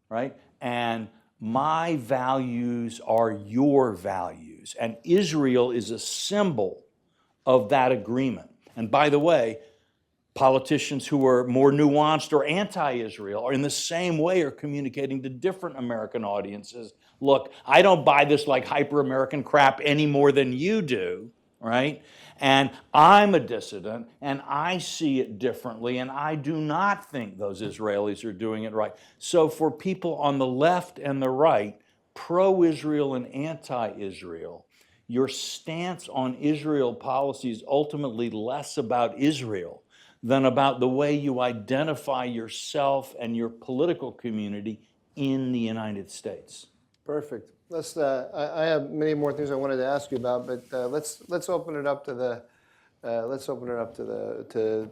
Right? And my values are your values. And Israel is a symbol of that agreement. And by the way, politicians who are more nuanced or anti-Israel are in the same way are communicating to different American audiences. Look, I don't buy this like hyper-American crap any more than you do, right? And I'm a dissident, and I see it differently, and I do not think those Israelis are doing it right. So for people on the left and the right, pro-Israel and anti-Israel, your stance on Israel policy is ultimately less about Israel than about the way you identify yourself and your political community in the United States. Perfect. Let's. I have many more things I wanted to ask you about, but let's open it up to the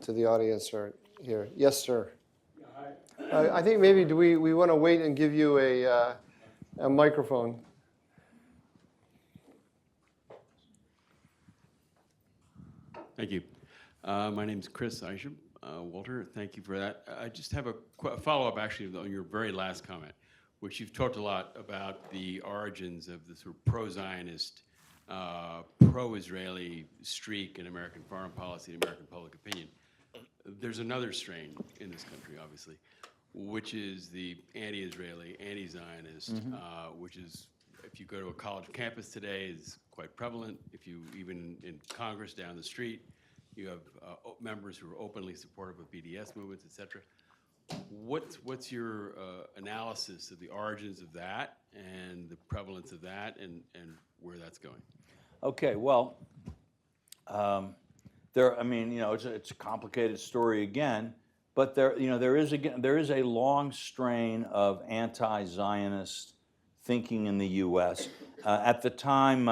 to the audience here. Yes, sir. I think maybe we want to wait and give you a microphone. Thank you. My name is Chris Isham. Walter, thank you for that. I just have a follow-up, actually, on your very last comment, which you've talked a lot about the origins of the sort of pro-Zionist, pro-Israeli streak in American foreign policy and American public opinion. There's another strain in this country, obviously, which is the anti-Israeli, anti-Zionist, which is, if you go to a college campus today, is quite prevalent. If you, even in Congress down the street, you have members who are openly supportive of BDS movements, et cetera. What's your analysis of the origins of that and the prevalence of that and where that's going? Okay, well, I mean, you know, it's a complicated story again, but there is a long strain of anti-Zionist thinking in the U.S. At the time,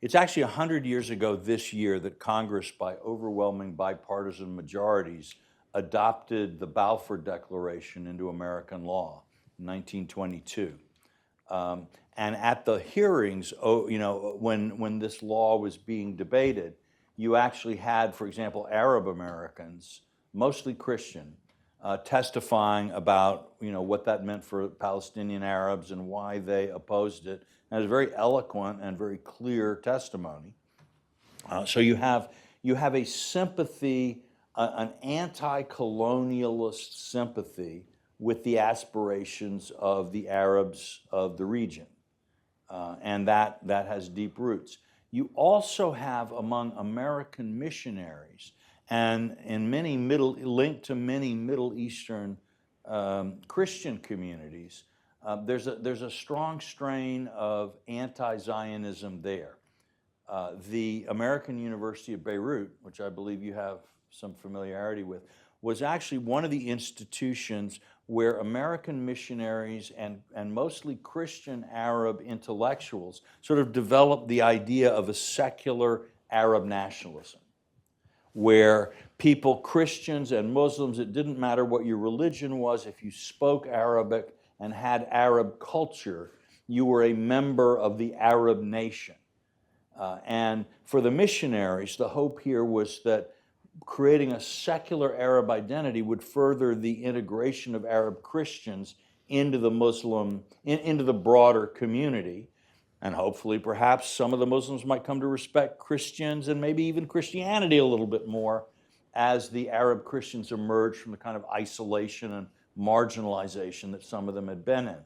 it's actually 100 years ago this year that Congress, by overwhelming bipartisan majorities, adopted the Balfour Declaration into American law in 1922. And at the hearings, you know, when this law was being debated, you actually had, for example, Arab Americans, mostly Christian, testifying about, you know, what that meant for Palestinian Arabs and why they opposed it. And it was very eloquent and very clear testimony. So you have a sympathy, an anti-colonialist sympathy with the aspirations of the Arabs of the region, and that has deep roots. You also have among American missionaries, and in many linked to many Middle Eastern Christian communities, there's a strong strain of anti-Zionism there. The American University of Beirut, which I believe you have some familiarity with, was actually one of the institutions where American missionaries and mostly Christian Arab intellectuals sort of developed the idea of a secular Arab nationalism, where people, Christians and Muslims, it didn't matter what your religion was, if you spoke Arabic and had Arab culture, you were a member of the Arab nation. And for the missionaries, the hope here was that creating a secular Arab identity would further the integration of Arab Christians into the into the broader community. And hopefully, perhaps, some of the Muslims might come to respect Christians and maybe even Christianity a little bit more as the Arab Christians emerged from the kind of isolation and marginalization that some of them had been in.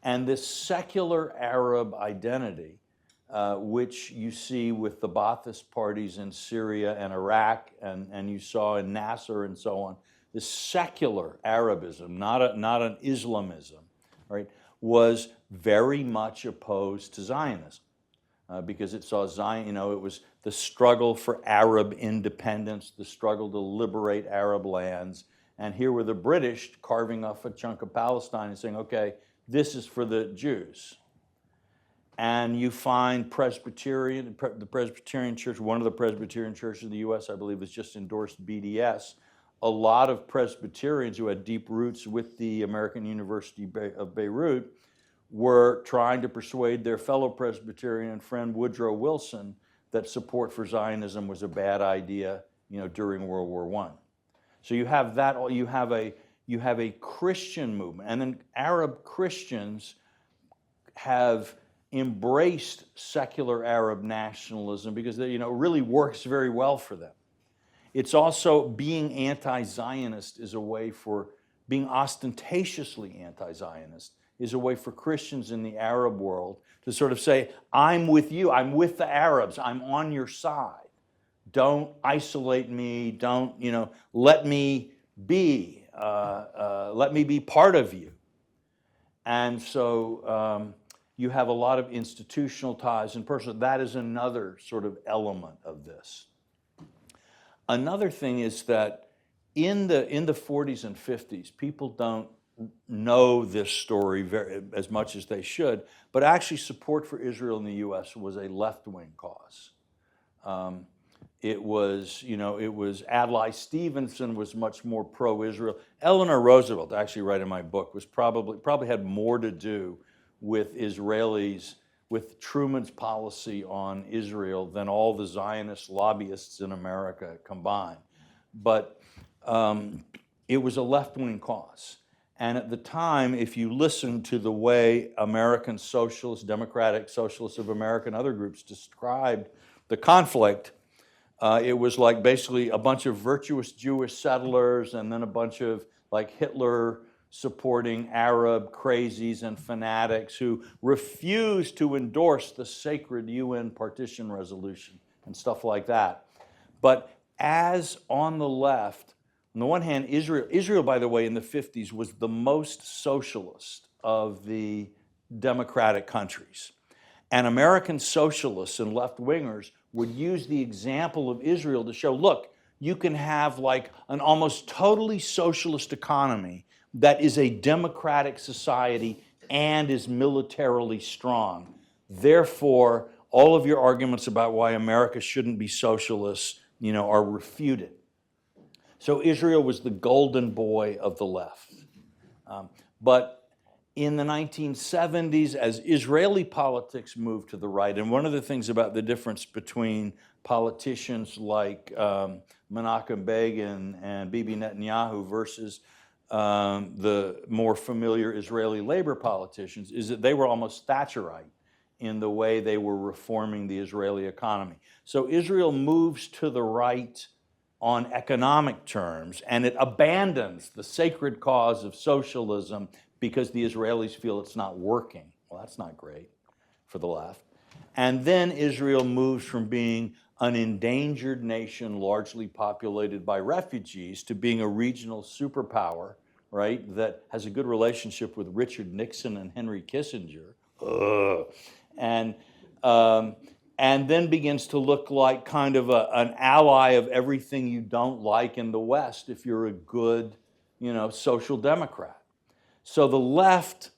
And this secular Arab identity which you see with the Ba'athist parties in Syria and Iraq, and you saw in Nasser and so on. This secular Arabism, not an Islamism, right, was very much opposed to Zionism. Because it saw Zion, it was the struggle for Arab independence, the struggle to liberate Arab lands. And here were the British carving off a chunk of Palestine and saying, okay, this is for the Jews. And you find the Presbyterian Church, one of the Presbyterian churches in the U.S., I believe, has just endorsed BDS. A lot of Presbyterians who had deep roots with the American University of Beirut were trying to persuade their fellow Presbyterian friend Woodrow Wilson that support for Zionism was a bad idea, during World War I. So you have that. You have a Christian movement, and then Arab Christians have embraced secular Arab nationalism because it really works very well for them. It's also being anti-Zionist is a way for being ostentatiously anti-Zionist is a way for Christians in the Arab world to sort of say, I'm with you, I'm with the Arabs, I'm on your side. Don't isolate me, don't, let me be part of you. And so you have a lot of institutional ties and personal, that is another sort of element of this. Another thing is that in the 40s and 50s, people don't know this story as much as they should, but actually support for Israel in the U.S. was a left-wing cause. It was Adlai Stevenson was much more pro-Israel. Eleanor Roosevelt, actually right in my book, was probably had more to do with Israelis, with Truman's policy on Israel than all the Zionist lobbyists in America combined. But it was a left-wing cause. And at the time, if you listen to the way American socialists, Democratic Socialists of America and other groups described the conflict, it was like basically a bunch of virtuous Jewish settlers and then a bunch of like Hitler supporting Arab crazies and fanatics who refused to endorse the sacred UN partition resolution and stuff like that. But as on the left, on the one hand, Israel, by the way, in the 50s was the most socialist of the democratic countries. And American socialists and left-wingers would use the example of Israel to show, look, you can have like an almost totally socialist economy that is a democratic society and is militarily strong. Therefore, all of your arguments about why America shouldn't be socialist, are refuted. So Israel was the golden boy of the left. But in the 1970s, as Israeli politics moved to the right, and one of the things about the difference between politicians like Menachem Begin and Bibi Netanyahu versus the more familiar Israeli labor politicians is that they were almost Thatcherite in the way they were reforming the Israeli economy. So Israel moves to the right on economic terms, and it abandons the sacred cause of socialism because the Israelis feel it's not working. Well, that's not great for the left. And then Israel moves from being an endangered nation largely populated by refugees to being a regional superpower, right, that has a good relationship with Richard Nixon and Henry Kissinger. And then begins to look like kind of an ally of everything you don't like in the West if you're a good, social democrat. So the left,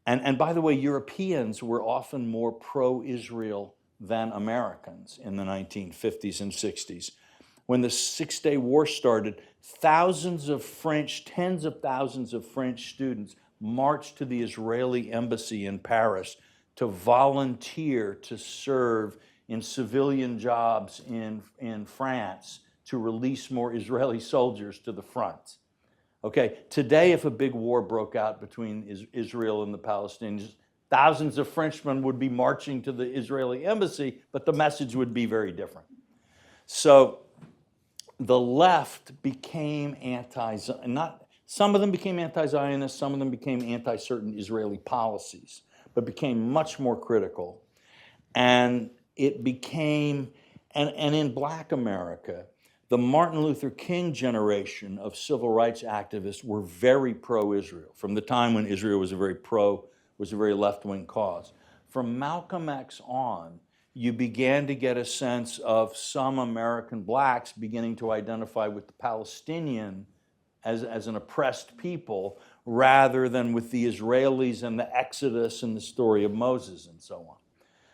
and by the way, Europeans were often more pro-Israel than Americans in the 1950s and 60s. When the Six-Day War started, tens of thousands of French students marched to the Israeli embassy in Paris to volunteer to serve in civilian jobs in France to release more Israeli soldiers to the front. Okay, today if a big war broke out between Israel and the Palestinians, thousands of Frenchmen would be marching to the Israeli embassy, but the message would be very different. So the left became some of them became anti-Zionist, some of them became anti-certain Israeli policies, but became much more critical. And it became, and in Black America, the Martin Luther King generation of civil rights activists were very pro-Israel from the time when Israel was a very left-wing cause. From Malcolm X on, you began to get a sense of some American blacks beginning to identify with the Palestinian as an oppressed people rather than with the Israelis and the Exodus and the story of Moses and so on.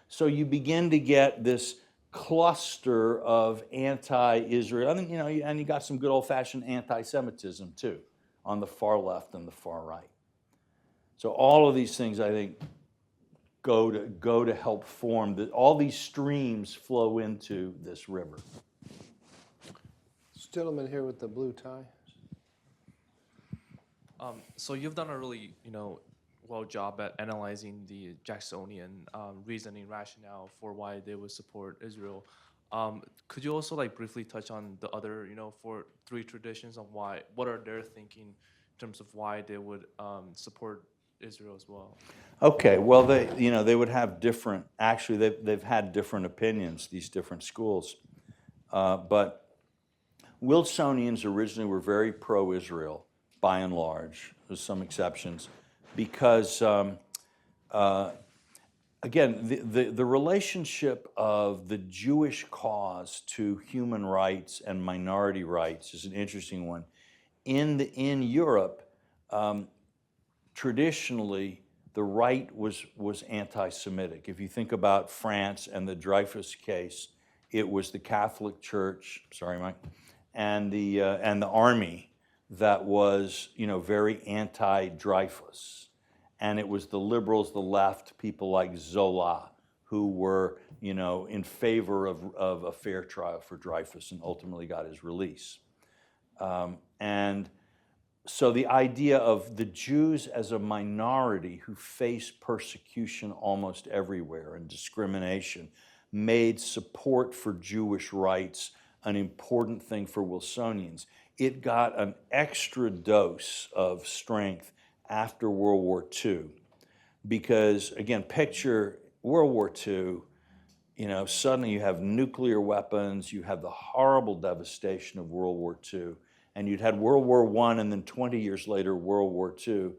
So you begin to get this cluster of anti-Israel, and you got some good old-fashioned anti-Semitism too, on the far left and the far right. So all of these things, I think, go to help form all these streams flow into this river. This gentleman here with the blue tie. So you've done a really, well job at analyzing the Jacksonian reasoning rationale for why they would support Israel. Could you also briefly touch on the other, three traditions of what are their thinking in terms of why they would support Israel as well? Okay, well they would have different. Actually, they've had different opinions. These different schools, but Wilsonians originally were very pro-Israel. By and large, there's some exceptions, because again, the relationship of the Jewish cause to human rights and minority rights is an interesting one. In Europe, traditionally, the right was anti-Semitic. If you think about France and the Dreyfus case, it was the Catholic Church. Sorry, Mike, and the army that was, very anti-Dreyfus. And it was the liberals, the left, people like Zola, who were, in favor of a fair trial for Dreyfus and ultimately got his release. And so the idea of the Jews as a minority who face persecution almost everywhere and discrimination made support for Jewish rights an important thing for Wilsonians. It got an extra dose of strength after World War II, because again, picture World War II, suddenly you have nuclear weapons, you have the horrible devastation of World War II, and you'd had World War I, and then 20 years later, World War II.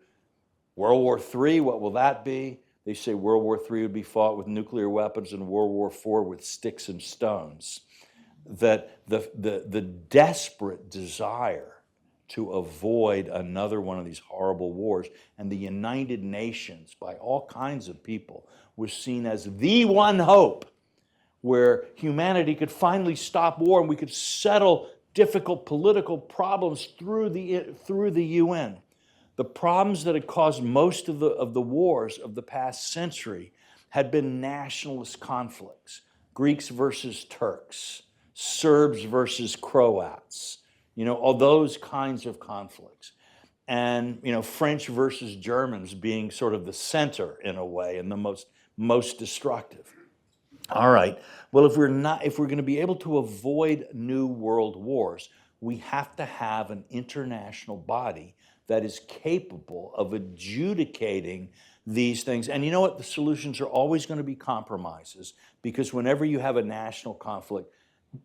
World War III, what will that be? They say World War III would be fought with nuclear weapons and World War IV with sticks and stones. That the desperate desire to avoid another one of these horrible wars, and the United Nations, by all kinds of people, was seen as the one hope where humanity could finally stop war and we could settle difficult political problems through the UN. The problems that had caused most of the wars of the past century had been nationalist conflicts, Greeks versus Turks, Serbs versus Croats, all those kinds of conflicts. And, French versus Germans being sort of the center in a way and the most destructive. All right, well, if we're going to be able to avoid new world wars, we have to have an international body that is capable of adjudicating these things. And you know what? The solutions are always going to be compromises, because whenever you have a national conflict,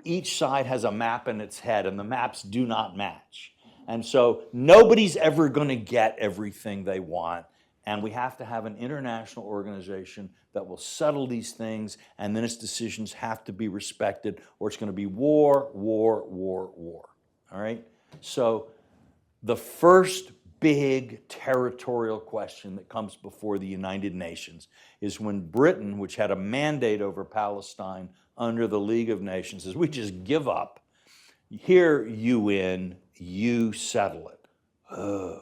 each side has a map in its head, and the maps do not match. And so nobody's ever going to get everything they want, and we have to have an international organization that will settle these things, and then its decisions have to be respected, or it's going to be war, war, war, war. All right? So the first big territorial question that comes before the United Nations is when Britain, which had a mandate over Palestine under the League of Nations, says, we just give up. Here, UN, you settle it. Oh.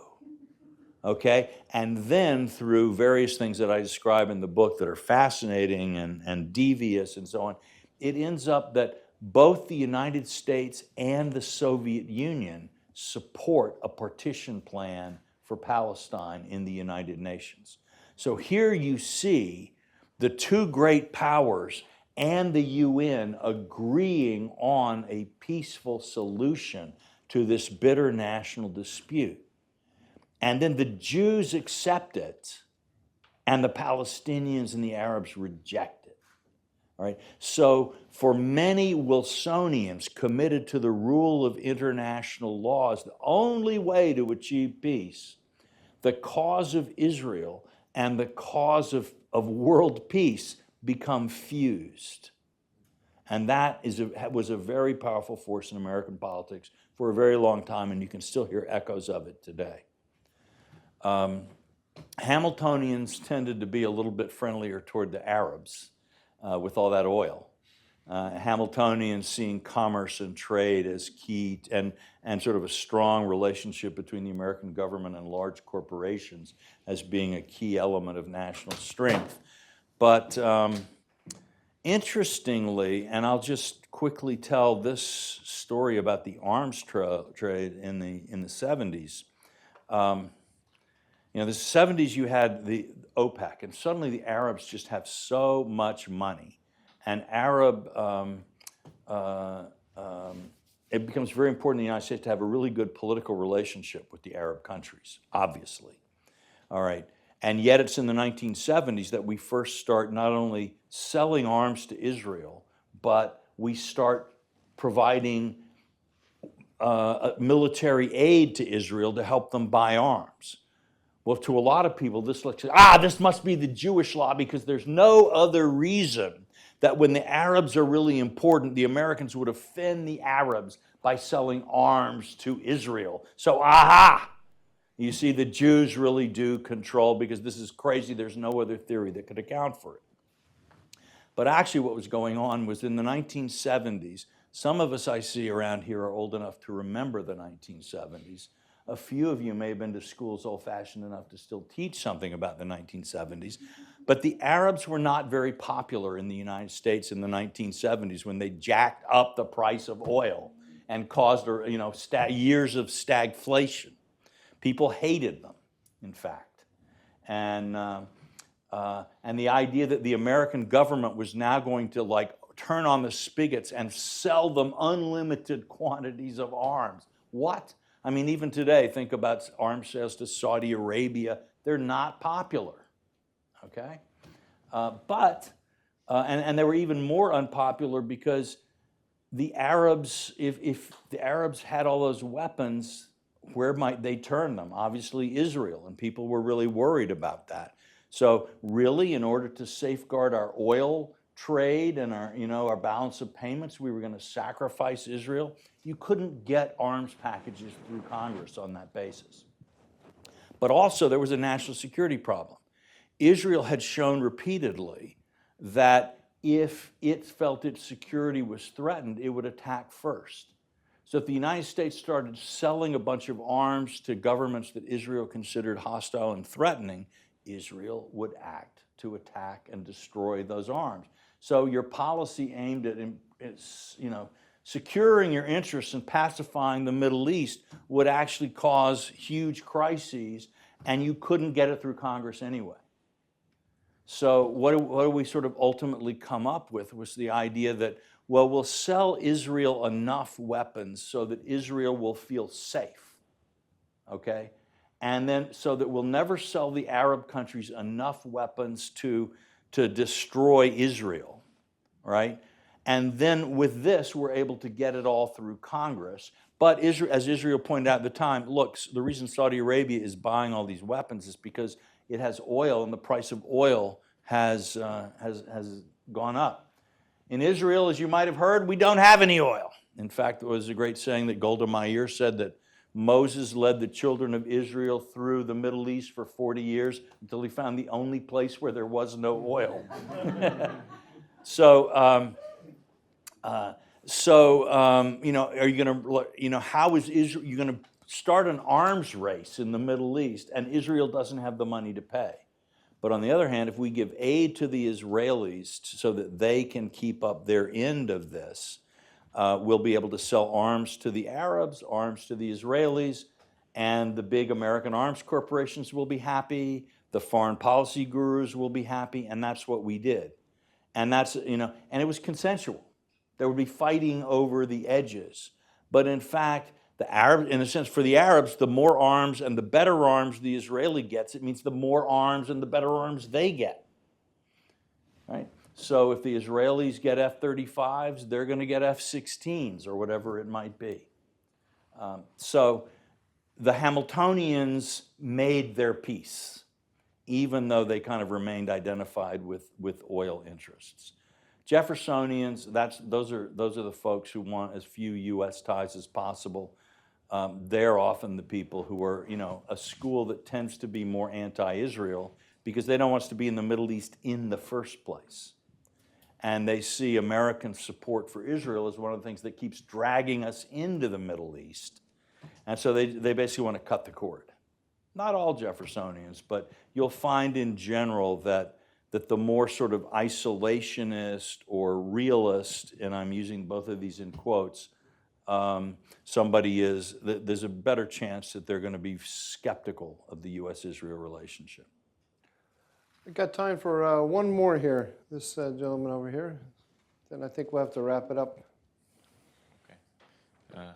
Okay? And then through various things that I describe in the book that are fascinating and devious and so on, it ends up that both the United States and the Soviet Union support a partition plan for Palestine in the United Nations. So here you see the two great powers and the UN agreeing on a peaceful solution to this bitter national dispute. And then the Jews accept it, and the Palestinians and the Arabs reject it. All right. So for many Wilsonians committed to the rule of international laws, the only way to achieve peace, the cause of Israel and the cause of world peace become fused. And that was a very powerful force in American politics for a very long time, and you can still hear echoes of it today. Hamiltonians tended to be a little bit friendlier toward the Arabs with all that oil. Hamiltonians seeing commerce and trade as key and sort of a strong relationship between the American government and large corporations as being a key element of national strength. But interestingly, and I'll just quickly tell this story about the arms trade in the 70s. The 70s you had the OPEC, and suddenly the Arabs just have so much money. And it becomes very important in the United States to have a really good political relationship with the Arab countries, obviously. All right. And yet it's in the 1970s that we first start not only selling arms to Israel, but we start providing military aid to Israel to help them buy arms. Well, to a lot of people, this looks like, this must be the Jewish law, because there's no other reason that when the Arabs are really important, the Americans would offend the Arabs by selling arms to Israel. So, you see, the Jews really do control, because this is crazy. There's no other theory that could account for it. But actually what was going on was in the 1970s, some of us I see around here are old enough to remember the 1970s. A few of you may have been to schools old-fashioned enough to still teach something about the 1970s. But the Arabs were not very popular in the United States in the 1970s when they jacked up the price of oil and caused years of stagflation. People hated them, in fact. And the idea that the American government was now going to turn on the spigots and sell them unlimited quantities of arms. What? I mean, even today, think about arms sales to Saudi Arabia. They're not popular, okay? And they were even more unpopular because the Arabs, if the Arabs had all those weapons, where might they turn them? Obviously Israel, and people were really worried about that. So really, in order to safeguard our oil trade and our balance of payments, we were going to sacrifice Israel. You couldn't get arms packages through Congress on that basis. But also there was a national security problem. Israel had shown repeatedly that if it felt its security was threatened, it would attack first. So if the United States started selling a bunch of arms to governments that Israel considered hostile and threatening, Israel would act to attack and destroy those arms. So your policy aimed at securing your interests and pacifying the Middle East would actually cause huge crises, and you couldn't get it through Congress anyway. So what do we sort of ultimately come up with was the idea that, well, we'll sell Israel enough weapons so that Israel will feel safe, okay? And then so that we'll never sell the Arab countries enough weapons to destroy Israel, right? And then with this, we're able to get it all through Congress. But Israel, as Israel pointed out at the time, look, the reason Saudi Arabia is buying all these weapons is because it has oil, and the price of oil has gone up. In Israel, as you might have heard, we don't have any oil. In fact, there was a great saying that Golda Meir said that Moses led the children of Israel through the Middle East for 40 years until he found the only place where there was no oil. So, are you going to, how is Israel, you're going to start an arms race in the Middle East, and Israel doesn't have the money to pay. But on the other hand, if we give aid to the Israelis so that they can keep up their end of this, we'll be able to sell arms to the Arabs, arms to the Israelis, and the big American arms corporations will be happy, the foreign policy gurus will be happy, and that's what we did. And that's, and it was consensual. There would be fighting over the edges. But in fact, the Arabs, in a sense, for the Arabs, the more arms and the better arms the Israeli gets, it means the more arms and the better arms they get. Right? So if the Israelis get F-35s, they're going to get F-16s or whatever it might be. So the Hamiltonians made their peace, even though they kind of remained identified with oil interests. Jeffersonians, those are the folks who want as few U.S. ties as possible. They're often the people who are, a school that tends to be more anti-Israel because they don't want us to be in the Middle East in the first place. And they see American support for Israel as one of the things that keeps dragging us into the Middle East. And so they basically want to cut the cord. Not all Jeffersonians, but you'll find in general that the more sort of isolationist or realist, and I'm using both of these in quotes, somebody is, there's a better chance that they're going to be skeptical of the U.S.-Israel relationship. We've got time for one more here. This gentleman over here. Then I think we'll have to wrap it up. Okay.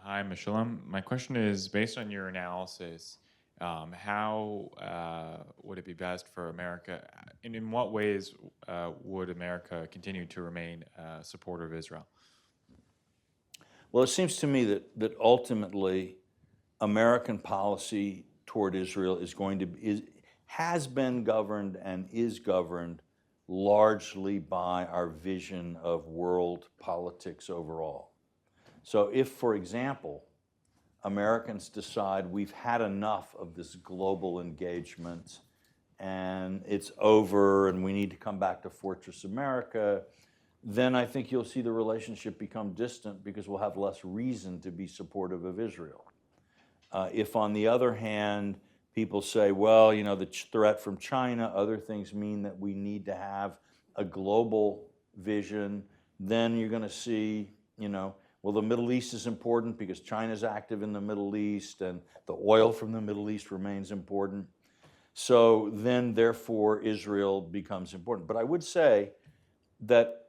Hi, Mishalem. My question is, based on your analysis, how would it be best for America, and in what ways would America continue to remain a supporter of Israel? Well, it seems to me that ultimately American policy toward Israel has been governed and is governed largely by our vision of world politics overall. So if, for example, Americans decide we've had enough of this global engagement and it's over and we need to come back to Fortress America, then I think you'll see the relationship become distant because we'll have less reason to be supportive of Israel. If, on the other hand, people say, well, the threat from China, other things mean that we need to have a global vision, then you're going to see, well, the Middle East is important because China's active in the Middle East and the oil from the Middle East remains important. So then, therefore, Israel becomes important. But I would say that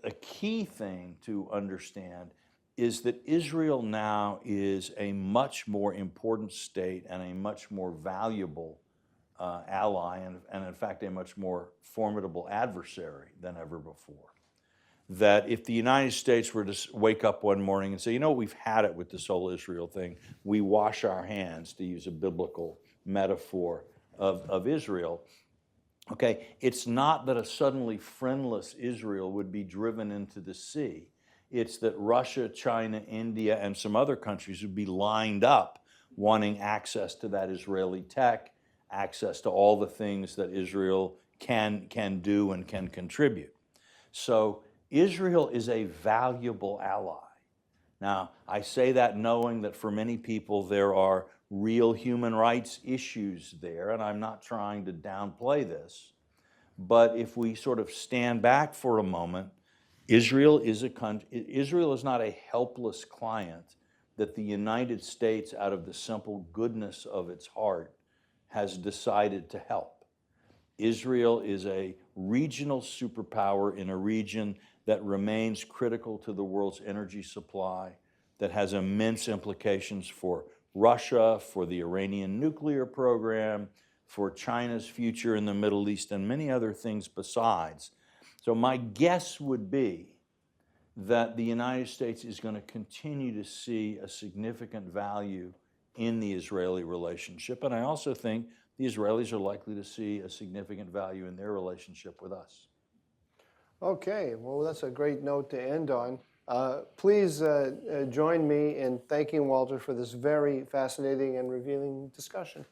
a key thing to understand is that Israel now is a much more important state and a much more valuable ally and in fact, a much more formidable adversary than ever before. That if the United States were to wake up one morning and say, we've had it with this whole Israel thing, we wash our hands, to use a biblical metaphor of Israel, okay, it's not that a suddenly friendless Israel would be driven into the sea. It's that Russia, China, India, and some other countries would be lined up wanting access to that Israeli tech, access to all the things that Israel can do and can contribute. So Israel is a valuable ally. Now, I say that knowing that for many people there are real human rights issues there, and I'm not trying to downplay this. But if we sort of stand back for a moment, Israel is not a helpless client that the United States, out of the simple goodness of its heart, has decided to help. Israel is a regional superpower in a region that remains critical to the world's energy supply, that has immense implications for Russia, for the Iranian nuclear program, for China's future in the Middle East, and many other things besides. So my guess would be that the United States is going to continue to see a significant value in the Israeli relationship. And I also think the Israelis are likely to see a significant value in their relationship with us. Okay, well, that's a great note to end on. Please join me in thanking Walter for this very fascinating and revealing discussion.